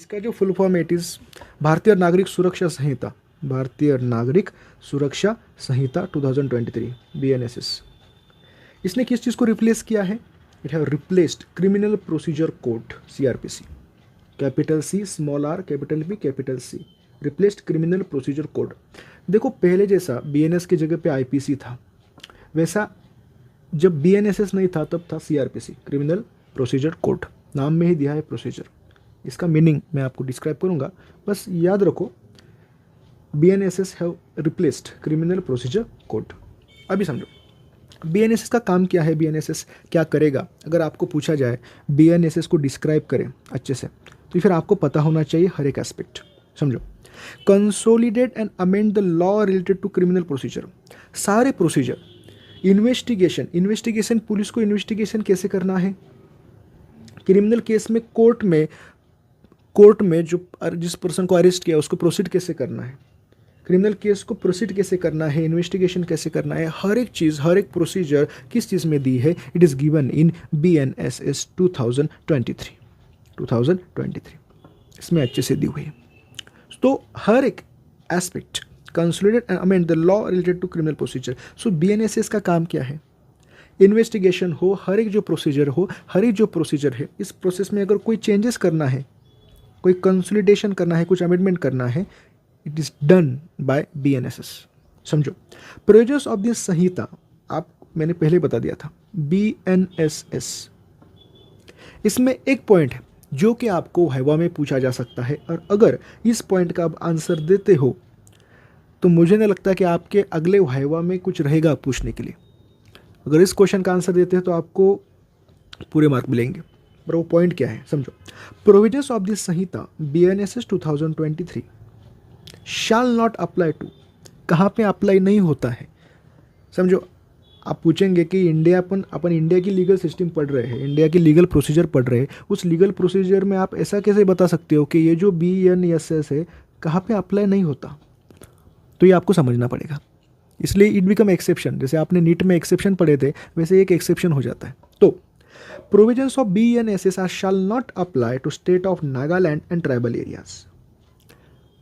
इसका जो full form है इट इज़ भारतीय नागरिक सुरक्षा संहिता, भारतीय नागरिक सुरक्षा संहिता 2023 BNSS। इसने किस चीज़ को रिप्लेस किया है? It have replaced criminal procedure code CRPC, capital C small r capital P capital C, replaced criminal procedure code. देखो पहले जैसा BNS की जगह पे IPC था, वैसा जब BNSS नहीं था तब था CRPC, क्रिमिनल प्रोसीजर कोड। नाम में ही दिया है प्रोसीजर, इसका मीनिंग मैं आपको डिस्क्राइब करूंगा, बस याद रखो BNSS have replaced criminal procedure code. अभी समझो BNSS का काम क्या है, BNSS क्या करेगा। अगर आपको पूछा जाए BNSS को डिस्क्राइब करें अच्छे से, तो फिर आपको पता होना चाहिए हर एक एस्पेक्ट। समझो, consolidate and amend the law related to criminal procedure. सारे प्रोसीजर, इन्वेस्टिगेशन पुलिस को इन्वेस्टिगेशन कैसे करना है, क्रिमिनल केस में कोर्ट में जो जिस पर्सन को अरेस्ट किया उसको प्रोसीड कैसे करना है, क्रिमिनल केस को प्रोसीड कैसे करना है, इन्वेस्टिगेशन कैसे करना है, हर एक चीज़ हर एक प्रोसीजर किस चीज़ में दी है, it is given in BNSS 2023। इसमें अच्छे से दी हुई है। तो हर एक aspect consolidate and amend the law related to criminal procedure. So BNSS का काम क्या है, इन्वेस्टिगेशन हो, हर एक जो प्रोसीजर हो, हर एक जो प्रोसीजर है, इस प्रोसेस में अगर कोई चेंजेस करना है, कोई कंसोलिडेशन करना है, कुछ अमेंडमेंट करना है, it is done by BNSS। समझो, प्रोविजंस ऑफ दिस संहिता मैंने पहले बता दिया था BNSS। इसमें एक पॉइंट है जो कि आपको वाइवा में पूछा जा सकता है, और अगर इस पॉइंट का आप आंसर देते हो तो मुझे नहीं लगता कि आपके अगले वाइवा में कुछ रहेगा पूछने के लिए। अगर इस क्वेश्चन का आंसर देते हैं तो आपको पूरे मार्क मिलेंगे। पर वो पॉइंट क्या है समझो, provisions of this Sanhita BNSS 2023 shall not apply to, कहाँ पे अप्लाई नहीं होता है। समझो, आप पूछेंगे कि अपन इंडिया की लीगल सिस्टम पढ़ रहे हैं, इंडिया की लीगल प्रोसीजर पढ़ रहे हैं, उस लीगल प्रोसीजर में आप ऐसा कैसे बता सकते हो कि ये जो BNSS है कहाँ पे अप्लाई नहीं होता। तो ये आपको समझना पड़ेगा, इसलिए इट बिकम एक्सेप्शन। जैसे आपने नीट में एक्सेप्शन पढ़े थे वैसे एक एक्सेप्शन हो जाता है। तो provisions of BNSS are shall not apply to state of Nagaland and tribal areas.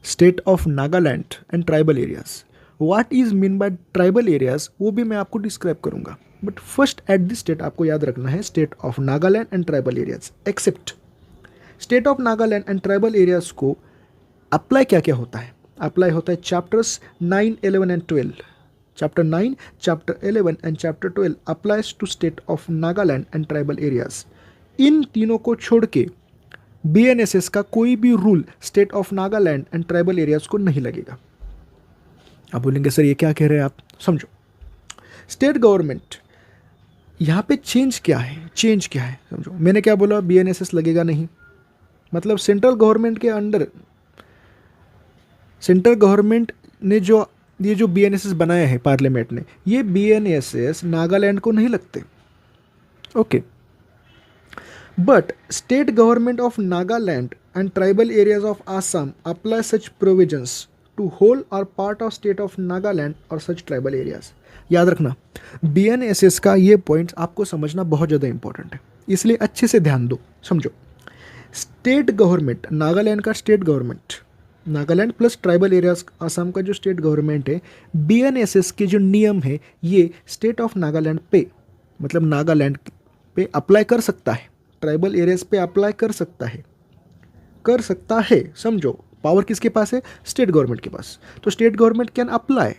State of Nagaland and tribal areas, what is mean by tribal areas वो भी मैं आपको डिस्क्राइब करूंगा, but first at this state आपको याद रखना है state of Nagaland and tribal areas. Except state of Nagaland and tribal areas को अप्लाई क्या क्या होता है, अप्लाई होता है chapters 9, 11 and 12। Chapter 9, chapter 11 and chapter 12 applies to state of Nagaland and tribal areas. इन तीनों को छोड़ के BNSS का कोई भी rule state of Nagaland and tribal areas को नहीं लगेगा। आप बोलेंगे सर ये क्या कह रहे हैं आप। समझो, स्टेट गवर्नमेंट यहाँ पे चेंज क्या है, समझो मैंने क्या बोला, BNSS लगेगा नहीं, मतलब सेंट्रल गवर्नमेंट के अंडर, सेंट्रल गवर्नमेंट ने ये जो BNSS बनाया है पार्लियामेंट ने, ये BNSS नागालैंड को नहीं लगते। Okay, but state government of Nagaland and tribal areas of Assam apply such provisions to whole or part of state of Nagaland और सच ट्राइबल एरियाज। याद रखना BNSS का ये पॉइंट्स आपको समझना बहुत ज़्यादा इंपॉर्टेंट है, इसलिए अच्छे से ध्यान दो। समझो, स्टेट गवर्नमेंट, नागालैंड का state government, Nagaland plus tribal areas Assam का जो स्टेट गवर्नमेंट है, BNSS के जो नियम है ये स्टेट ऑफ नागालैंड पे, मतलब नागालैंड पे अप्लाई कर सकता है, ट्राइबल एरियाज पे अप्लाई कर सकता है। समझो, पावर किसके पास है, स्टेट गवर्नमेंट के पास। तो state government can apply,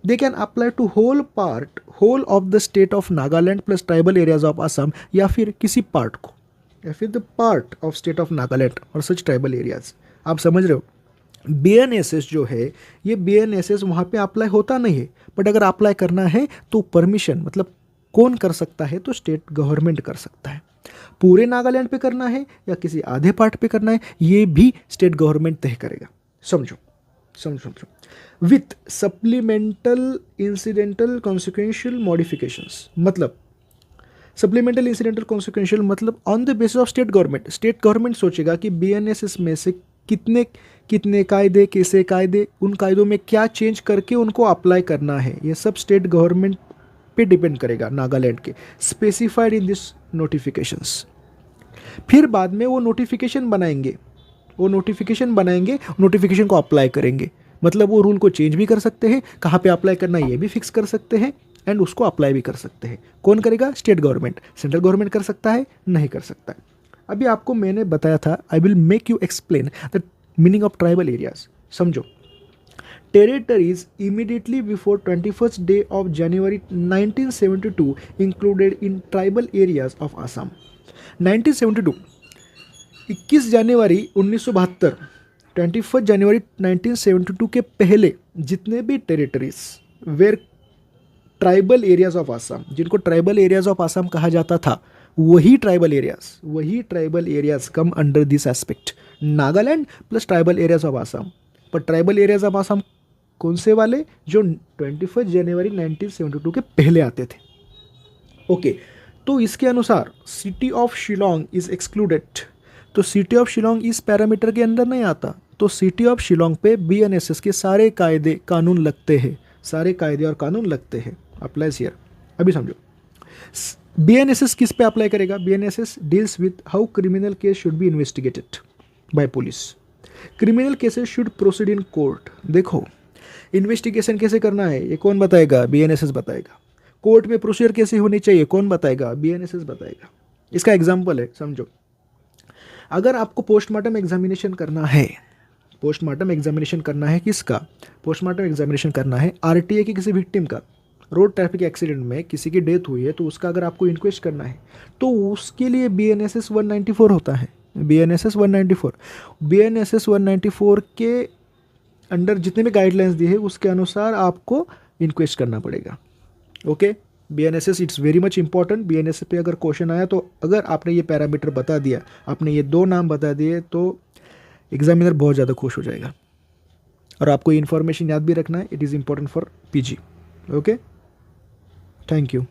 they can apply to whole of the state of Nagaland plus tribal areas of Assam, या फिर किसी पार्ट को, या फिर the part of state of Nagaland और सच ट्राइबल एरियाज। आप समझ रहे हो, BNSS जो है ये BNSS वहाँ पे अप्लाई होता नहीं है, बट अगर अप्लाई करना है तो परमिशन, मतलब कौन कर सकता है, तो स्टेट गवर्नमेंट कर सकता है। पूरे नागालैंड पे करना है या किसी आधे पार्ट पे करना है ये भी स्टेट गवर्नमेंट तय करेगा। समझो, with supplemental incidental consequential modifications, मतलब सप्लीमेंटल इंसिडेंटल कॉन्सिक्वेंशियल मतलब on the basis of state government सोचेगा कि BNSS में से कितने कायदे, कैसे कायदे, उन कायदों में क्या चेंज करके उनको अप्लाई करना है, ये सब स्टेट गवर्नमेंट पे डिपेंड करेगा नागालैंड के, स्पेसिफाइड इन दिस नोटिफिकेशंस। फिर बाद में वो नोटिफिकेशन बनाएंगे, वो नोटिफिकेशन बनाएंगे, नोटिफिकेशन को अप्लाई करेंगे, मतलब वो रूल को चेंज भी कर सकते हैं, कहाँ पे अप्लाई करना है ये भी फिक्स कर सकते हैं, एंड उसको अप्लाई भी कर सकते हैं। कौन करेगा? State government. सेंट्रल गवर्नमेंट कर सकता है? नहीं कर सकता है। अभी आपको मैंने बताया था, I will make you explain the meaning of tribal areas. समझो, territories immediately before 21st day of January 1972 included in tribal areas of Assam। 1972 21 जनवरी 1972, 21 जनवरी 1972 के पहले जितने भी territories were tribal areas of Assam, जिनको ट्राइबल एरियाज ऑफ आसाम कहा जाता था, वही tribal areas come under this aspect. Nagaland plus tribal areas of Assam. पर ट्राइबल एरियाज ऑफ आसाम कौन से वाले? जो 21 जनवरी 1972 के पहले आते थे। ओके, तो इसके अनुसार city of Shillong is excluded. तो सिटी ऑफ शिलोंग इस पैरामीटर के अंदर नहीं आता। तो सिटी ऑफ शिलोंग पे बीएनएसएस के सारे कायदे कानून लगते हैं, सारे कायदे और कानून लगते हैं। Applies here. अभी समझो, बीएनएसएस किस पे अप्लाई करेगा? BNSS deals with how criminal case should be investigated by police. Criminal cases should proceed in court. देखो, इन्वेस्टिगेशन कैसे करना है ये कौन बताएगा? बीएनएसएस बताएगा। कोर्ट में प्रोसीजर कैसे होनी चाहिए कौन बताएगा? बीएनएसएस बताएगा। इसका एग्जाम्पल है, समझो, अगर आपको पोस्टमार्टम एग्जामिनेशन करना है, पोस्टमार्टम एग्जामिनेशन करना है किसका? पोस्टमार्टम एग्जामिनेशन करना है आरटीए की किसी विक्टिम का। रोड ट्रैफिक एक्सीडेंट में किसी की डेथ हुई है तो उसका अगर आपको इंक्वेस्ट करना है तो उसके लिए बीएनएसएस 194 होता है। बीएनएसएस 194 के अंडर जितने भी गाइडलाइंस दी है उसके अनुसार आपको इंक्वेस्ट करना पड़ेगा। Okay, BNSS it's very much important. BNSS पे अगर क्वेश्चन आया तो अगर आपने ये पैरामीटर बता दिया, आपने ये 2 नाम बता दिए, तो एग्जामिनर बहुत ज़्यादा खुश हो जाएगा। और आपको ये इन्फॉर्मेशन याद भी रखना है, it is important for PG. Okay, thank you.